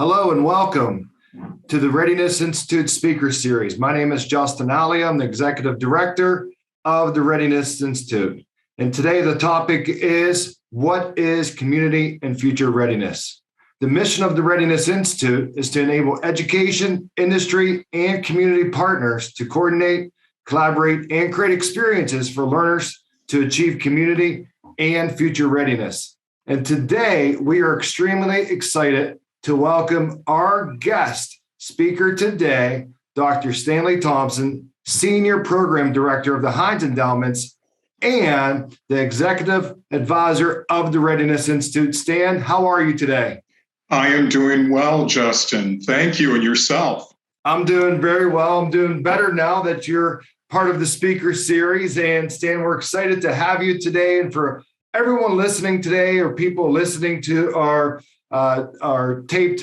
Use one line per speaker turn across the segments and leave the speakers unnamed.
Hello and welcome to the Readiness Institute Speaker Series. My name is Justin Aglio. I'm the Executive Director of the Readiness Institute. And today the topic is, what is community and future readiness? The mission of the Readiness Institute is to enable education, industry, and community partners to coordinate, collaborate, and create experiences for learners to achieve community and future readiness. And today we are extremely excited to welcome our guest speaker today, Dr. Stan Thompson, Senior Program Director of the Heinz Endowments and the Executive Advisor of the Readiness Institute. Stan, how are you today?
I am doing well, Justin. Thank you, and yourself?
I'm doing very well. I'm doing better now that you're part of the speaker series. And Stan, we're excited to have you today. And for everyone listening today or people listening to our taped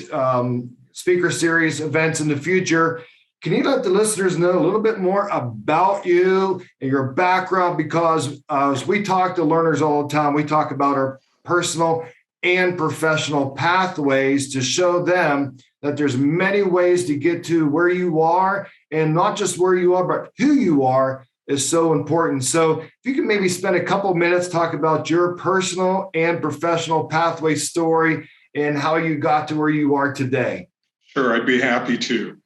speaker series events in the future, can you let the listeners know a little bit more about you and your background? Because as we talk to learners all the time, we talk about our personal and professional pathways to show them that there's many ways to get to where you are, and not just where you are, but who you are is so important. So if you can maybe spend a couple minutes talk about your personal and professional pathway story and how you got to where you are today.
Sure, I'd be happy to.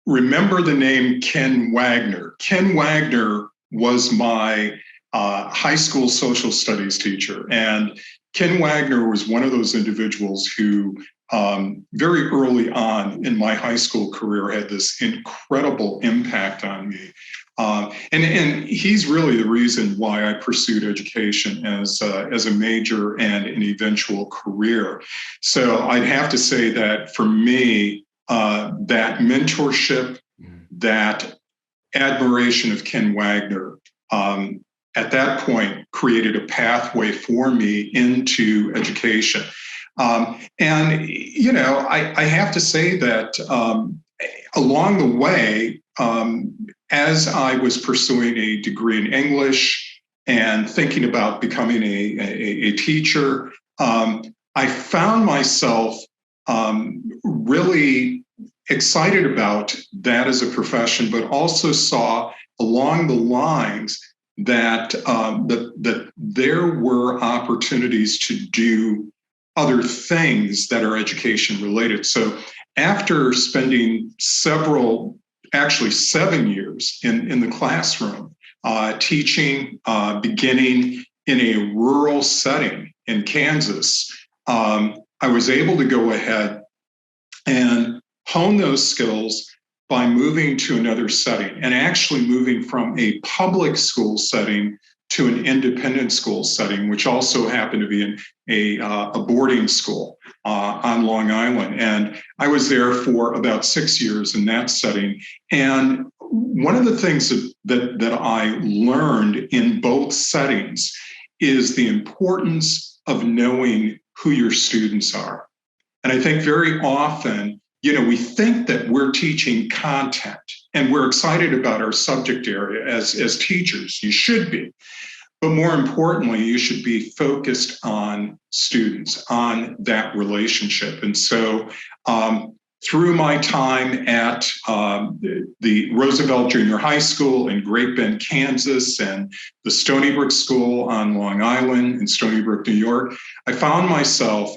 Remember the name Ken Wagner. Ken Wagner was my high school social studies teacher. And Ken Wagner was one of those individuals who very early on in my high school career had this incredible impact on me. And he's really the reason why I pursued education as a major and an eventual career. So I'd have to say that for me, that mentorship, that admiration of Ken Wagner, at that point created a pathway for me into education. And, you know, I have to say that along the way, as I was pursuing a degree in English and thinking about becoming a teacher, I found myself really excited about that as a profession, but also saw along the lines that that there were opportunities to do other things that are education related. So after spending actually 7 years in the classroom, teaching, beginning in a rural setting in Kansas, I was able to go ahead and hone those skills by moving to another setting, and actually moving from a public school setting to an independent school setting, which also happened to be in a boarding school on Long Island. And I was there for about 6 years in that setting. And one of the things that I learned in both settings is the importance of knowing who your students are. And I think very often, you know, we think that we're teaching content and we're excited about our subject area as teachers. You should be. But more importantly, you should be focused on students, on that relationship. And so through my time at the Roosevelt Junior High School in Great Bend, Kansas, and the Stony Brook School on Long Island in Stony Brook, New York, I found myself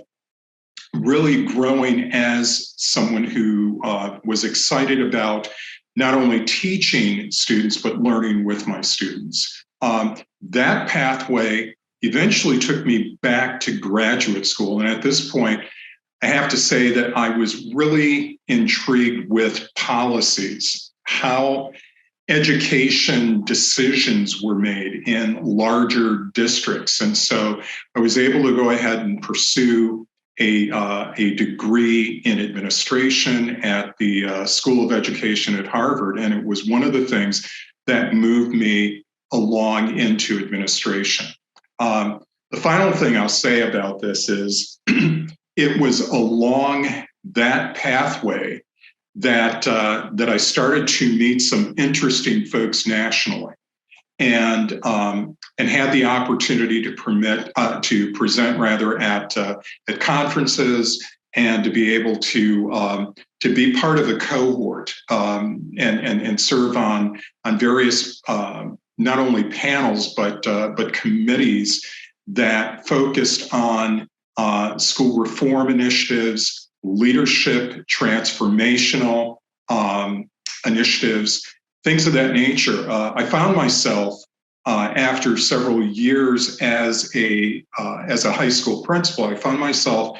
really growing as someone who was excited about not only teaching students, but learning with my students. That pathway eventually took me back to graduate school. And at this point, I have to say that I was really intrigued with policies, how education decisions were made in larger districts. And so I was able to go ahead and pursue a degree in administration at the School of Education at Harvard. And it was one of the things that moved me along into administration. The final thing I'll say about this is it was along that pathway that I started to meet some interesting folks nationally. and had the opportunity to present at conferences and to be able to be part of a cohort and serve on various not only panels but committees that focused on school reform initiatives, leadership, transformational initiatives, things of that nature. I found myself after several years as a high school principal, I found myself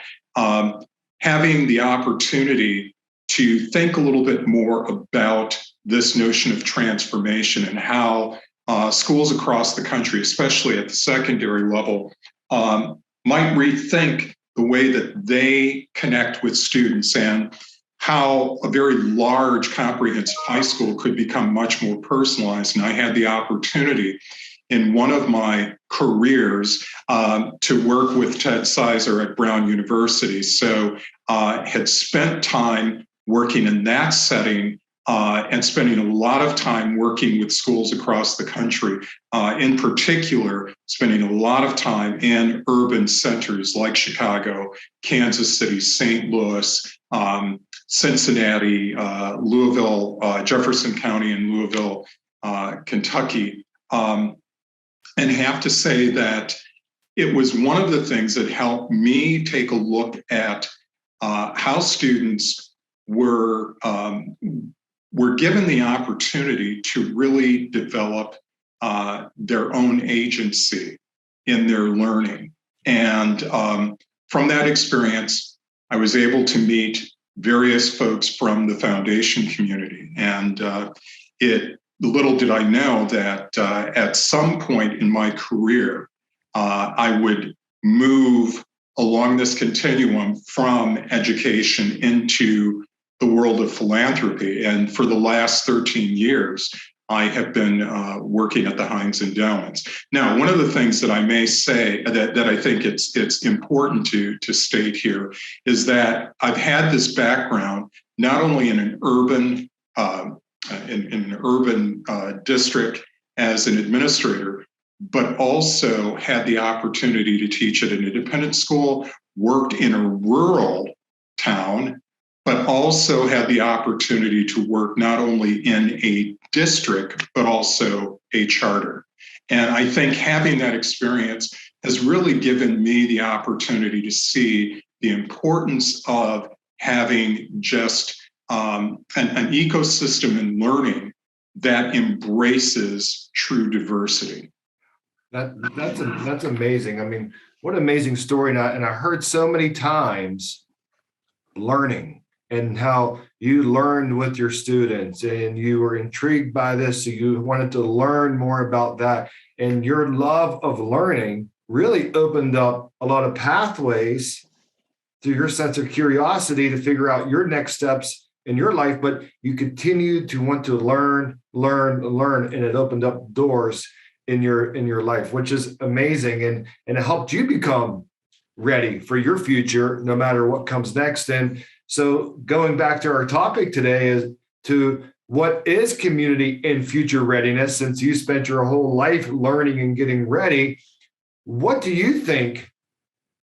having the opportunity to think a little bit more about this notion of transformation and how schools across the country, especially at the secondary level, might rethink the way that they connect with students and how a very large comprehensive high school could become much more personalized. And I had the opportunity in one of my careers to work with Ted Sizer at Brown University. So had spent time working in that setting and spending a lot of time working with schools across the country, in particular, spending a lot of time in urban centers like Chicago, Kansas City, St. Louis, Cincinnati, Louisville, Jefferson County in Louisville, Kentucky, and have to say that it was one of the things that helped me take a look at how students were given the opportunity to really develop their own agency in their learning. And from that experience, I was able to meet various folks from the foundation community. And little did I know that at some point in my career, I would move along this continuum from education into the world of philanthropy. And for the last 13 years, I have been working at the Heinz Endowments. Now, one of the things that I may say that I think it's important to state here is that I've had this background not only in an urban district as an administrator, but also had the opportunity to teach at an independent school, worked in a rural town, but also had the opportunity to work not only in a district, but also a charter. And I think having that experience has really given me the opportunity to see the importance of having just an ecosystem in learning that embraces true diversity.
That's amazing. I mean, what an amazing story. And I heard so many times learning and how you learned with your students and you were intrigued by this. So you wanted to learn more about that. And your love of learning really opened up a lot of pathways through your sense of curiosity to figure out your next steps in your life. But you continued to want to learn, and it opened up doors in your life, which is amazing. And it helped you become ready for your future, no matter what comes next. And so going back to our topic today is to what is community and future readiness, since you spent your whole life learning and getting ready, what do you think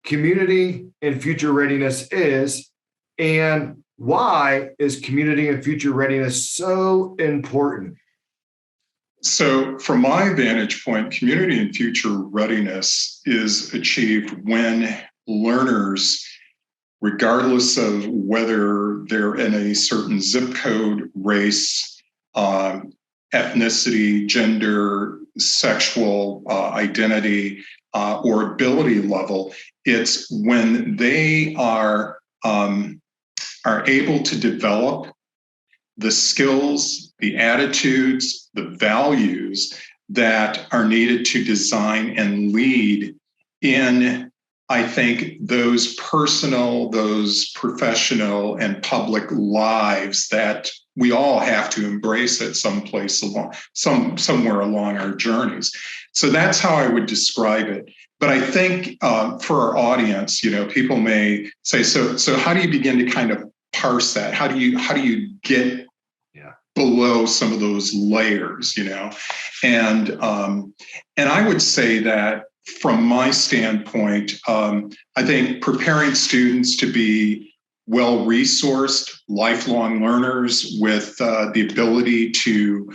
community and future readiness is, and why is community and future readiness so important?
So from my vantage point, community and future readiness is achieved when learners, regardless of whether they're in a certain zip code, race, ethnicity, gender, sexual identity, or ability level, it's when they are able to develop the skills, the attitudes, the values that are needed to design and lead in, I think, those personal, those professional, and public lives that we all have to embrace at some place somewhere along our journeys. So that's how I would describe it. But I think for our audience, people may say, so how do you begin to kind of parse that? How do you get below some of those layers, And I would say that from my standpoint, I think preparing students to be well-resourced, lifelong learners with the ability to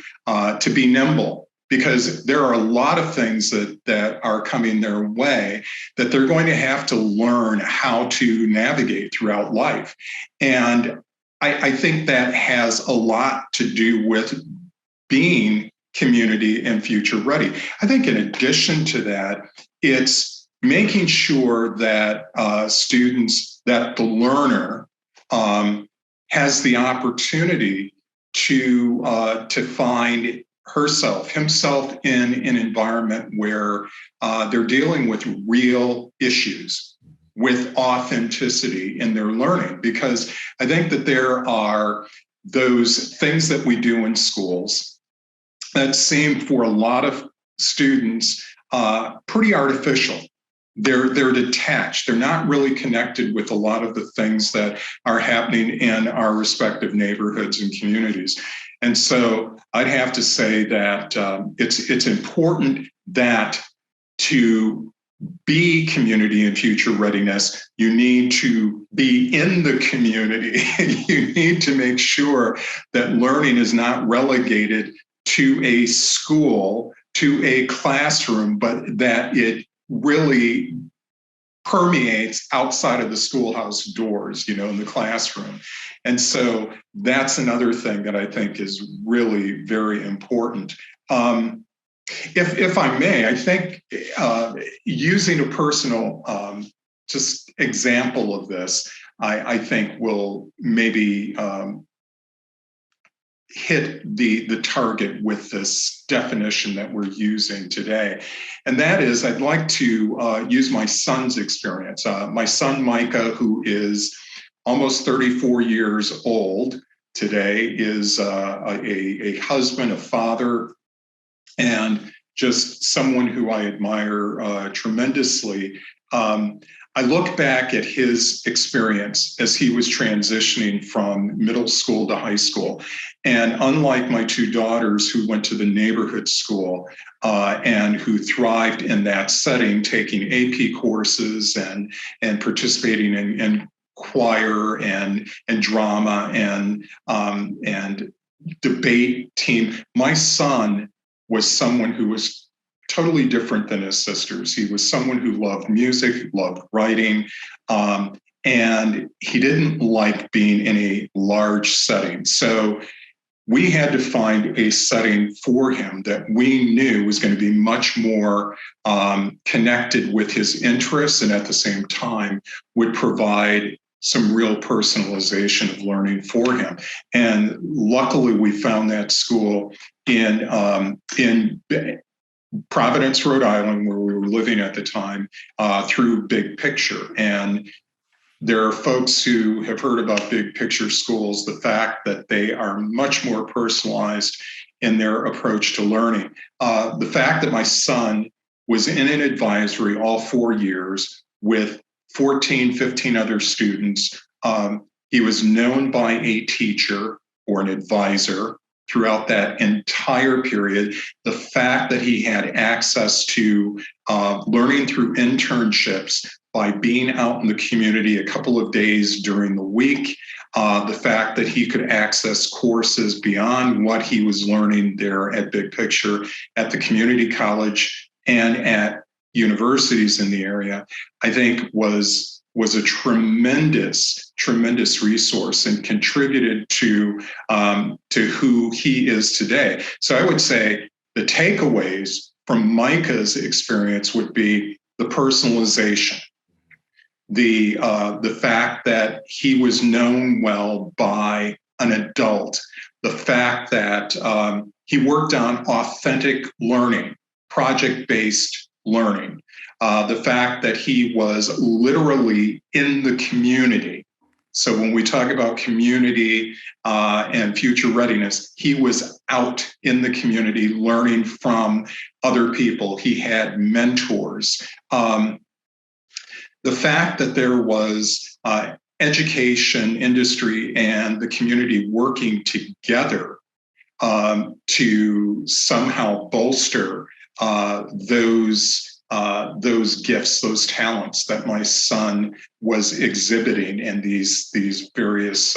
be nimble, because there are a lot of things that are coming their way that they're going to have to learn how to navigate throughout life. And I think that has a lot to do with being community and future ready. I think in addition to that, it's making sure that that the learner has the opportunity to find himself in an environment where they're dealing with real issues with authenticity in their learning. Because I think that there are those things that we do in schools that seem for a lot of students pretty artificial. They're detached. They're not really connected with a lot of the things that are happening in our respective neighborhoods and communities. And so I'd have to say that it's important that to be community and future readiness, you need to be in the community. You need to make sure that learning is not relegated to a school, to a classroom, but that it really permeates outside of the schoolhouse doors, in the classroom. And so that's another thing that I think is really very important. If I may, I think using a personal just example of this, I think will maybe hit the target with this definition that we're using today. And that is, I'd like to use my son's experience. My son, Micah, who is almost 34 years old today, is a husband, a father, and just someone who I admire tremendously. I look back at his experience as he was transitioning from middle school to high school. And unlike my two daughters who went to the neighborhood school and who thrived in that setting, taking AP courses and participating in choir and drama and debate team, my son was someone who was totally different than his sisters. He was someone who loved music, loved writing, and he didn't like being in a large setting. So we had to find a setting for him that we knew was going to be much more connected with his interests, and at the same time would provide some real personalization of learning for him. And luckily we found that school in Providence, Rhode Island, where we were living at the time, through Big Picture. And there are folks who have heard about Big Picture schools, the fact that they are much more personalized in their approach to learning. The fact that my son was in an advisory all 4 years with 14, 15 other students. He was known by a teacher or an advisor throughout that entire period. The fact that he had access to learning through internships by being out in the community a couple of days during the week, the fact that he could access courses beyond what he was learning there at Big Picture, at the community college, and at universities in the area, I think was a tremendous resource and contributed to who he is today. So I would say the takeaways from Micah's experience would be the personalization, the fact that he was known well by an adult, the fact that he worked on authentic learning, project-based learning, the fact that he was literally in the community. So when we talk about community and future readiness, he was out in the community learning from other people. He had mentors. The fact that there was education, industry, and the community working together to somehow bolster those those gifts, those talents that my son was exhibiting in these various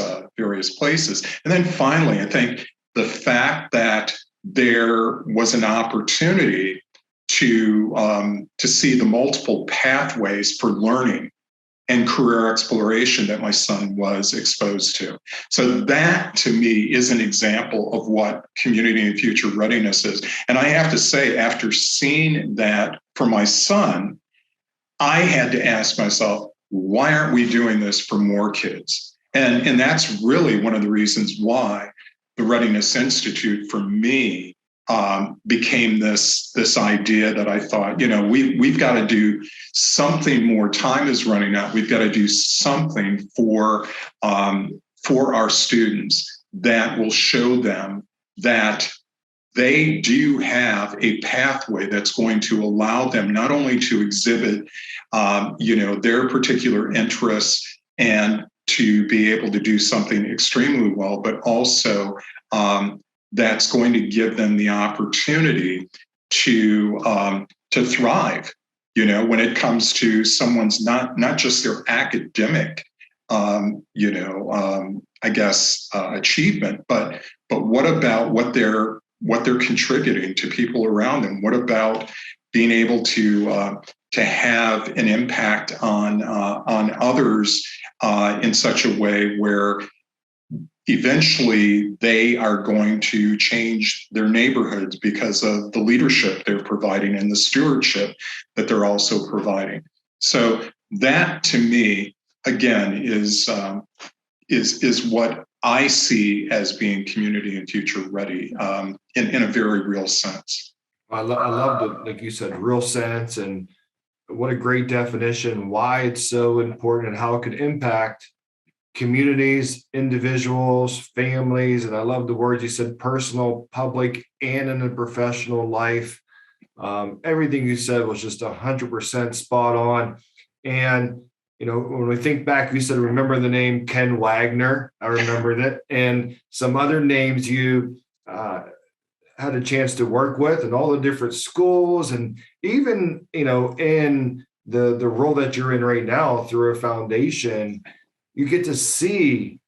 places. And then finally, I think the fact that there was an opportunity to see the multiple pathways for learning and career exploration that my son was exposed to. So that, to me, is an example of what community and future readiness is. And I have to say, after seeing that for my son, I had to ask myself, why aren't we doing this for more kids? And that's really one of the reasons why the Readiness Institute, for me, became this idea that I thought, we've got to do something more. Time is running out. We've got to do something for our students that will show them that they do have a pathway that's going to allow them not only to exhibit, their particular interests and to be able to do something extremely well, but also that's going to give them the opportunity to thrive. When it comes to someone's not just their academic, achievement, but what about what they're contributing to people around them? What about being able to have an impact on others in such a way where eventually they are going to change their neighborhoods because of the leadership they're providing and the stewardship that they're also providing. So that, to me, again, is what I see as being community and future ready in a very real sense.
I love the, like you said, real sense, and what a great definition, why it's so important and how it could impact communities, individuals, families. And I love the words you said, personal, public, and in a professional life. Everything you said was just 100% spot on. And, when we think back, you said, remember the name Ken Wagner. I remembered it. And some other names you had a chance to work with and all the different schools. And even, in the role that you're in right now through a foundation, you get to see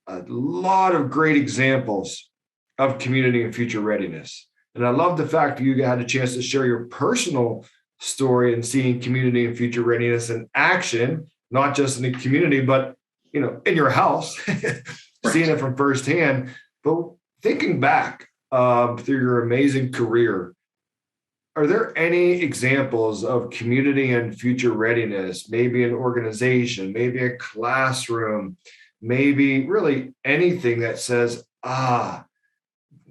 a lot of great examples of community and future readiness. And I love the fact that you had a chance to share your personal story and seeing community and future readiness in action, not just in the community, but in your house, seeing it from firsthand. But thinking back through your amazing career, are there any examples of community and future readiness, maybe an organization, maybe a classroom, maybe really anything that says,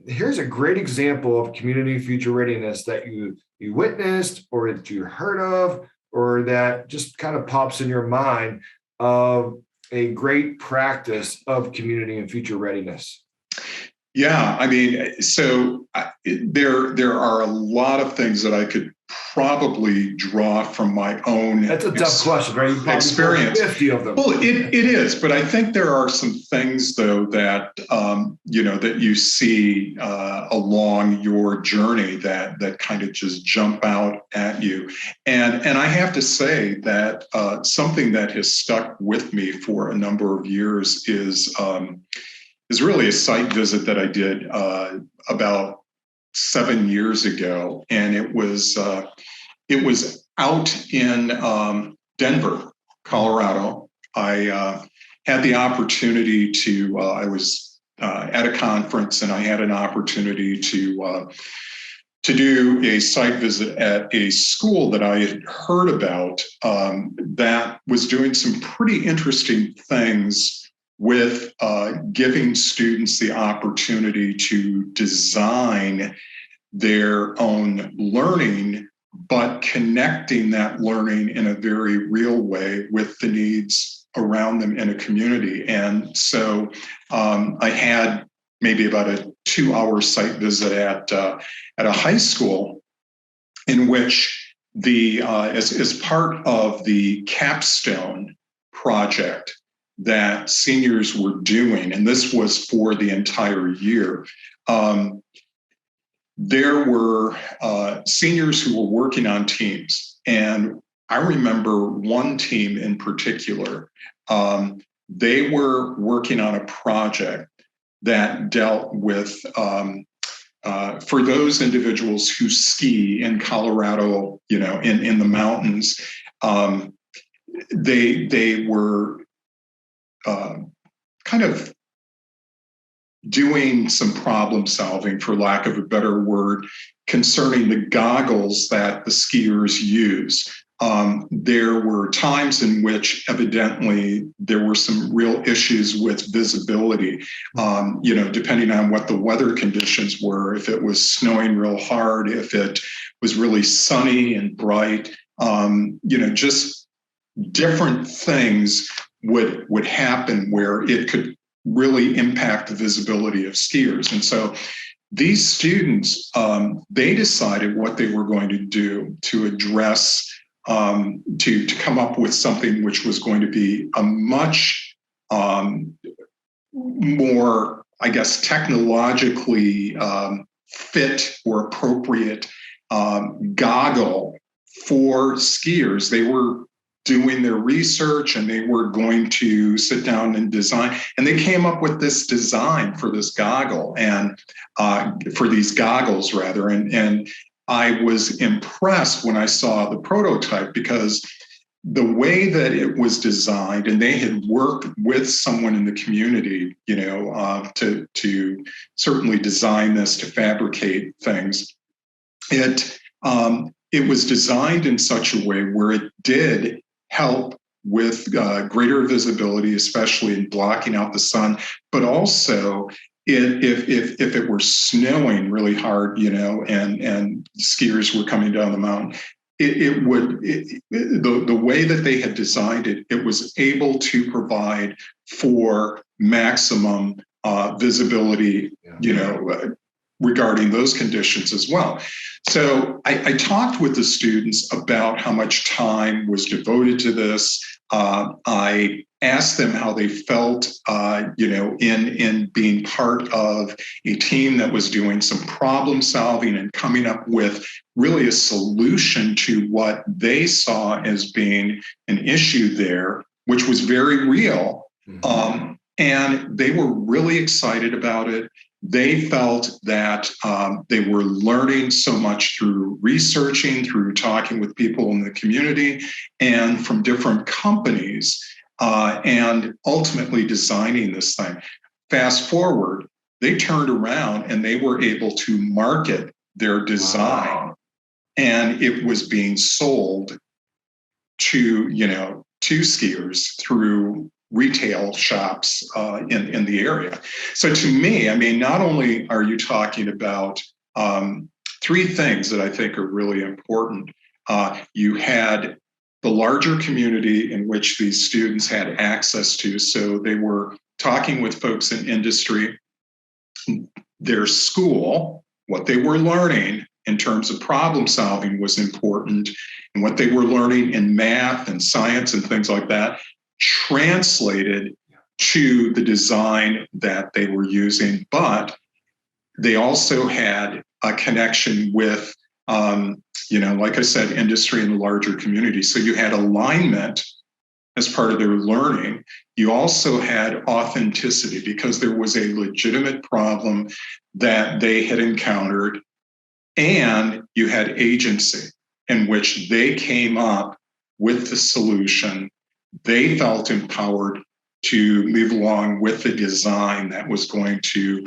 here's a great example of community and future readiness that you witnessed or that you heard of, or that just kind of pops in your mind of a great practice of community and future readiness?
Yeah, I mean, so there are a lot of things that I could probably draw from my own.
That's a tough question, right? You
Experience.
50 of them.
Well, it is, but I think there are some things though that that you see along your journey that kind of just jump out at you, and I have to say that something that has stuck with me for a number of years is really a site visit that I did about 7 years ago, and it was out in Denver, Colorado. I had the opportunity to. I was at a conference, and I had an opportunity to do a site visit at a school that I had heard about that was doing some pretty interesting things with giving students the opportunity to design their own learning, but connecting that learning in a very real way with the needs around them in a community. And so I had maybe about a 2-hour site visit at a high school in which as part of the capstone project that seniors were doing, and this was for the entire year, there were seniors who were working on teams. And I remember one team in particular, they were working on a project that dealt with, for those individuals who ski in Colorado, in the mountains, they were kind of doing some problem solving, for lack of a better word, concerning the goggles that the skiers use. There were times in which evidently there were some real issues with visibility, depending on what the weather conditions were, if it was snowing real hard, if it was really sunny and bright, just different things would happen where it could really impact the visibility of skiers. And so these students, they decided what they were going to do to address, to come up with something which was going to be a much more, I guess, technologically fit or appropriate goggle for skiers. They were doing their research and they were going to sit down and design. And they came up with this design for this goggle and for these goggles rather. And I was impressed when I saw the prototype because the way that it was designed, and they had worked with someone in the community, to certainly design this, to fabricate things. It was designed in such a way where it did help with greater visibility, especially in blocking out the sun, but also if it were snowing really hard, and skiers were coming down the mountain, the way that they had designed it, it was able to provide for maximum visibility, regarding those conditions as well. So I talked with the students about how much time was devoted to this. I asked them how they felt, in being part of a team that was doing some problem solving and coming up with really a solution to what they saw as being an issue there, which was very real. Mm-hmm. And they were really excited about it. They felt that they were learning so much through researching, through talking with people in the community and from different companies, and ultimately designing this thing. Fast forward, they turned around and they were able to market their design. Wow. And it was being sold to skiers through retail shops in the area. So to me, I mean, not only are you talking about three things that I think are really important. You had the larger community in which these students had access to. So they were talking with folks in industry, their school, what they were learning in terms of problem solving was important, and what they were learning in math and science and things like that translated to the design that they were using. But they also had a connection with, like I said, industry and the larger community. So you had alignment as part of their learning. You also had authenticity because there was a legitimate problem that they had encountered, and you had agency in which they came up with the solution. They felt empowered to move along with the design that was going to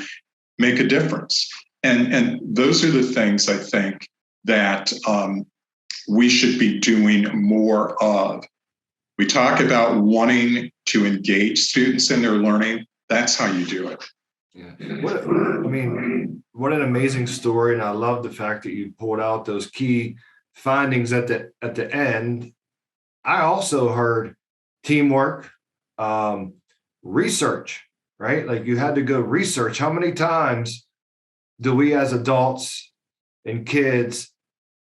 make a difference. And those are the things I think that we should be doing more of. We talk about wanting to engage students in their learning. That's how you do it.
Yeah. What an amazing story. And I love the fact that you pulled out those key findings at the end. I also heard teamwork, research, right? Like you had to go research. How many times do we as adults and kids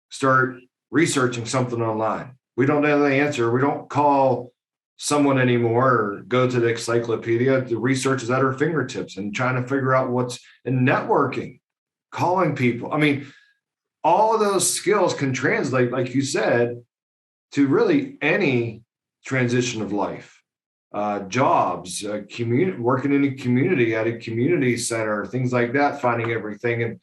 start researching something online? We don't know the answer. We don't call someone anymore or go to the encyclopedia. The research is at our fingertips and trying to figure out what's in networking, calling people. I mean, all of those skills can translate, like you said, to really any transition of life, jobs, community, working in a community at a community center, things like that, finding everything.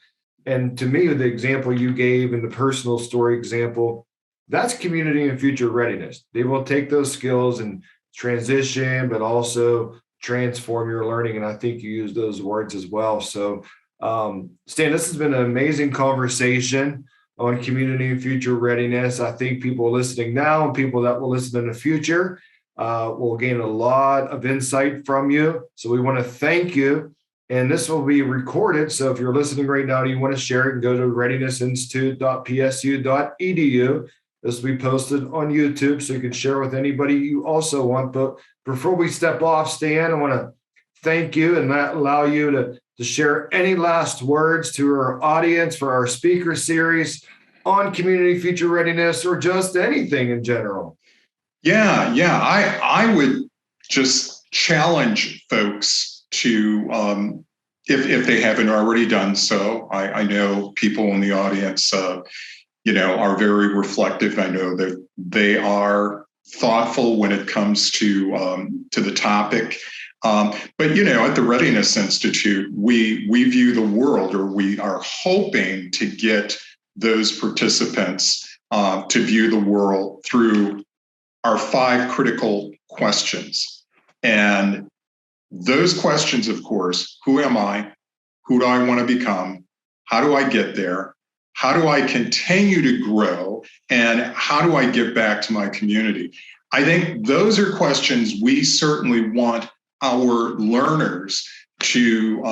And to me, the example you gave and the personal story example, that's community and future readiness. They will take those skills and transition, but also transform your learning. And I think you use those words as well. So, Stan, this has been an amazing conversation on community and future readiness. I think people listening now and people that will listen in the future will gain a lot of insight from you. So we want to thank you. And this will be recorded. So if you're listening right now and you want to share it, and go to readinessinstitute.psu.edu. This will be posted on YouTube so you can share with anybody you also want. But before we step off, Stan, I want to thank you and allow you to share any last words to our audience for our speaker series on community future readiness, or just anything in general.
Yeah. I would just challenge folks to, if they haven't already done so. I know people in the audience, are very reflective. I know that they are thoughtful when it comes to the topic. But at the Readiness Institute, we view the world, or we are hoping to get those participants to view the world through our 5 critical questions. And those questions, of course: who am I? Who do I want to become? How do I get there? How do I continue to grow? And how do I give back to my community? I think those are questions we certainly want our learners to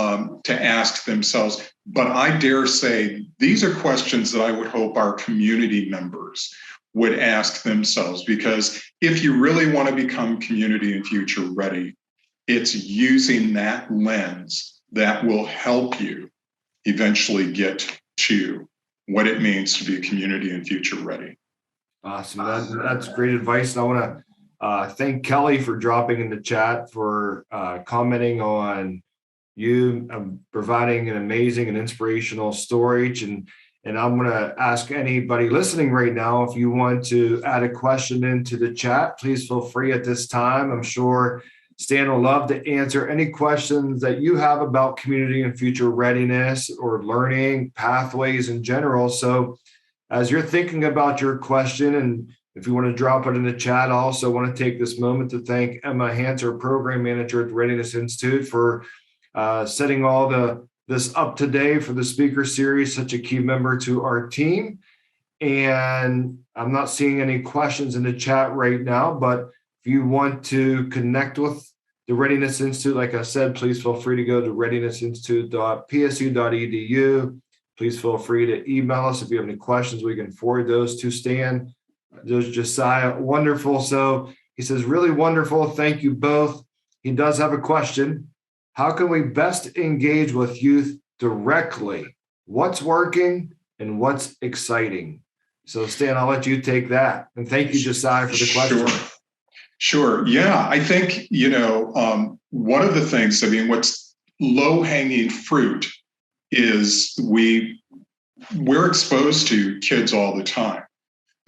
ask themselves. But I dare say these are questions that I would hope our community members would ask themselves, because if you really want to become community and future ready, it's using that lens that will help you eventually get to what it means to be community and future ready.
Awesome. That's great advice. And I want to thank Kelly for dropping in the chat, for commenting on you providing an amazing and inspirational story. And I'm going to ask anybody listening right now, if you want to add a question into the chat, please feel free at this time. I'm sure Stan will love to answer any questions that you have about community and future readiness, or learning pathways in general. So as you're thinking about your question, and if you want to drop it in the chat, I also want to take this moment to thank Emma Hanser, Program Manager at the Readiness Institute, for setting all this up today for the speaker series, such a key member to our team. And I'm not seeing any questions in the chat right now, but if you want to connect with the Readiness Institute, like I said, please feel free to go to readinessinstitute.psu.edu. Please feel free to email us if you have any questions. We can forward those to Stan. There's Josiah. Wonderful. So he says, really wonderful. Thank you both. He does have a question. How can we best engage with youth directly? What's working and what's exciting? So Stan, I'll let you take that. And thank you, Josiah, for the question.
Sure. Yeah, I think, one of the things, what's low-hanging fruit is we're exposed to kids all the time.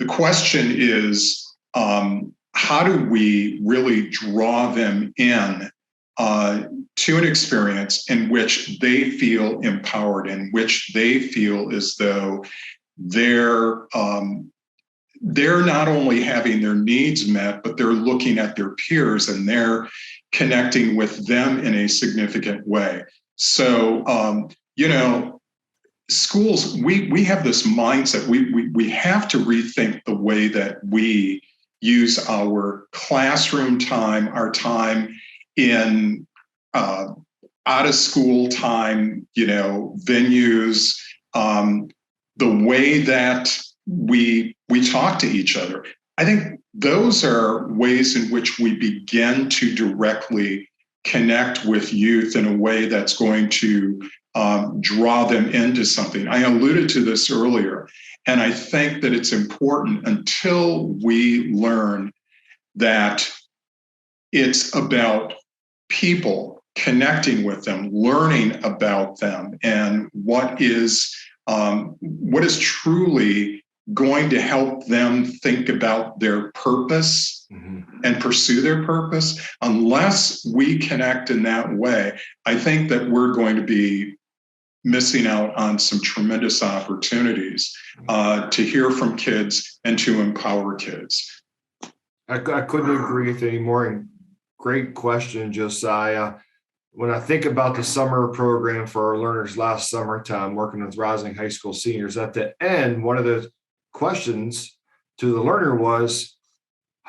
The question is, how do we really draw them in to an experience in which they feel empowered, in which they feel as though they're not only having their needs met, but they're looking at their peers and they're connecting with them in a significant way. So, schools, we have this mindset. We have to rethink the way that we use our classroom time, our time in out of school time, venues, the way that we talk to each other. I think those are ways in which we begin to directly connect with youth in a way that's going to draw them into something. I alluded to this earlier, and I think that it's important, until we learn that it's about people, connecting with them, learning about them, and what is truly going to help them think about their purpose and pursue their purpose. Unless we connect in that way, I think that we're going to be missing out on some tremendous opportunities to hear from kids and to empower kids.
I couldn't agree with you anymore. And great question, Josiah. When I think about the summer program for our learners last summertime, working with rising high school seniors, at the end, one of the questions to the learner was,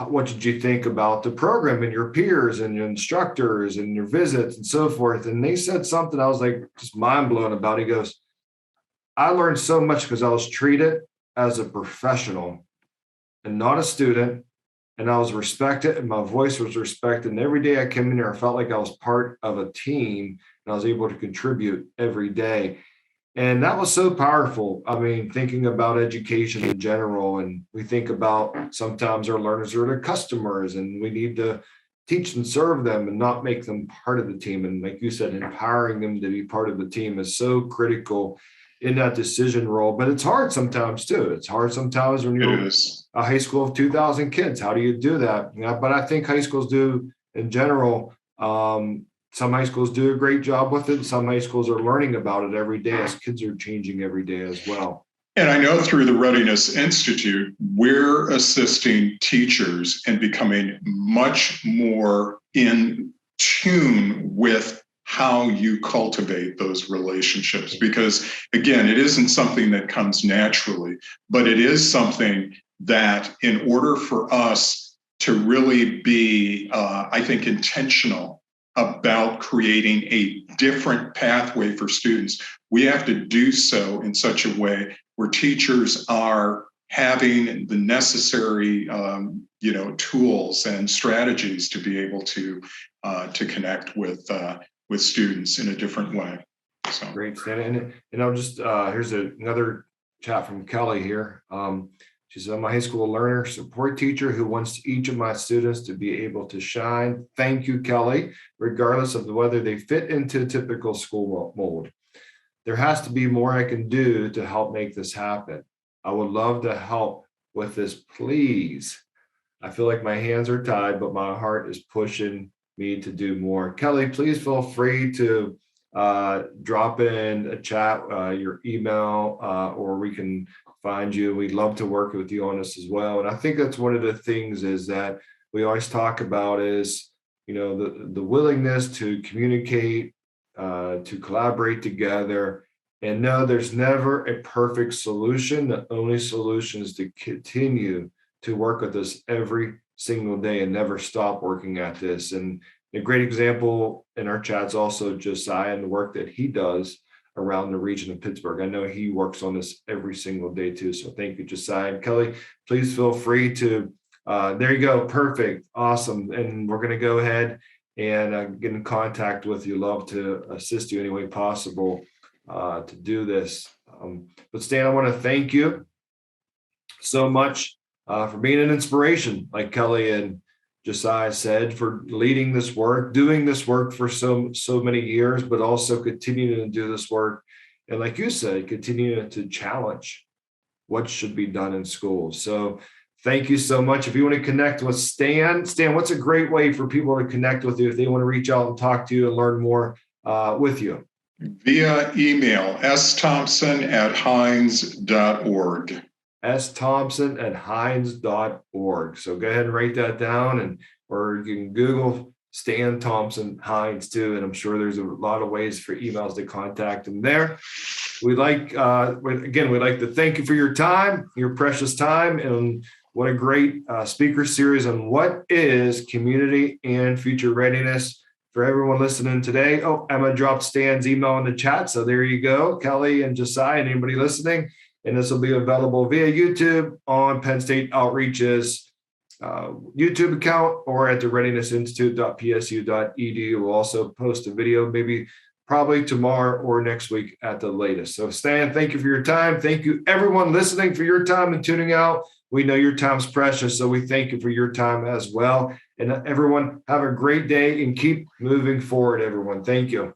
what did you think about the program and your peers and your instructors and your visits and so forth? And they said something I was like just mind blown about. He goes, I learned so much because I was treated as a professional and not a student. And I was respected and my voice was respected. And every day I came in here, I felt like I was part of a team and I was able to contribute every day. And that was so powerful. I mean, thinking about education in general, and we think about sometimes our learners are the customers and we need to teach and serve them and not make them part of the team. And like you said, empowering them to be part of the team is so critical in that decision role. But it's hard sometimes too. It's hard sometimes when you're a high school of 2,000 kids. How do you do that? Yeah, but I think high schools do in general. Some high schools do a great job with it. Some high schools are learning about it every day as kids are changing every day as well.
And I know through the Readiness Institute, we're assisting teachers in becoming much more in tune with how you cultivate those relationships. Because again, it isn't something that comes naturally, but it is something that in order for us to really be, I think, intentional about creating a different pathway for students, we have to do so in such a way where teachers are having the necessary tools and strategies to be able to connect with students in a different way. So
great, Stan. And I'll just here's another chat from Kelly here. She said, I'm a high school learner support teacher who wants each of my students to be able to shine. Thank you, Kelly, regardless of whether they fit into a typical school mold. There has to be more I can do to help make this happen. I would love to help with this, please. I feel like my hands are tied, but my heart is pushing me to do more. Kelly, please feel free to drop in a chat, your email, or we can find you. We'd love to work with you on this as well. And I think that's one of the things is that we always talk about is, the willingness to communicate, to collaborate together. And no, there's never a perfect solution. The only solution is to continue to work with us every single day and never stop working at this. And a great example in our chats also Josiah and the work that he does around the region of Pittsburgh. I know he works on this every single day too. So thank you, Josiah. And Kelly, please feel free to, there you go. Perfect. Awesome. And we're going to go ahead and get in contact with you. Love to assist you any way possible to do this. But Stan, I want to thank you so much for being an inspiration, like Kelly and Josiah said, for leading this work, doing this work for so many years, but also continuing to do this work. And like you said, continue to challenge what should be done in schools. So thank you so much. If you want to connect with Stan, what's a great way for people to connect with you if they want to reach out and talk to you and learn more with you?
Via email, sthompson@hines.org.
sthompson@hines.org. So go ahead and write that down, or you can Google Stan Thompson Hines too. And I'm sure there's a lot of ways for emails to contact him there. We'd like to thank you for your time, your precious time, and what a great speaker series on what is community and future readiness. For everyone listening today, Emma dropped Stan's email in the chat. So there you go, Kelly and Josiah, and anybody listening. And this will be available via YouTube on Penn State Outreach's YouTube account or at the readinessinstitute.psu.edu. We'll also post a video probably tomorrow or next week at the latest. So Stan, thank you for your time. Thank you everyone listening for your time and tuning out. We know your time's precious, so we thank you for your time as well. And everyone have a great day and keep moving forward, everyone. Thank you.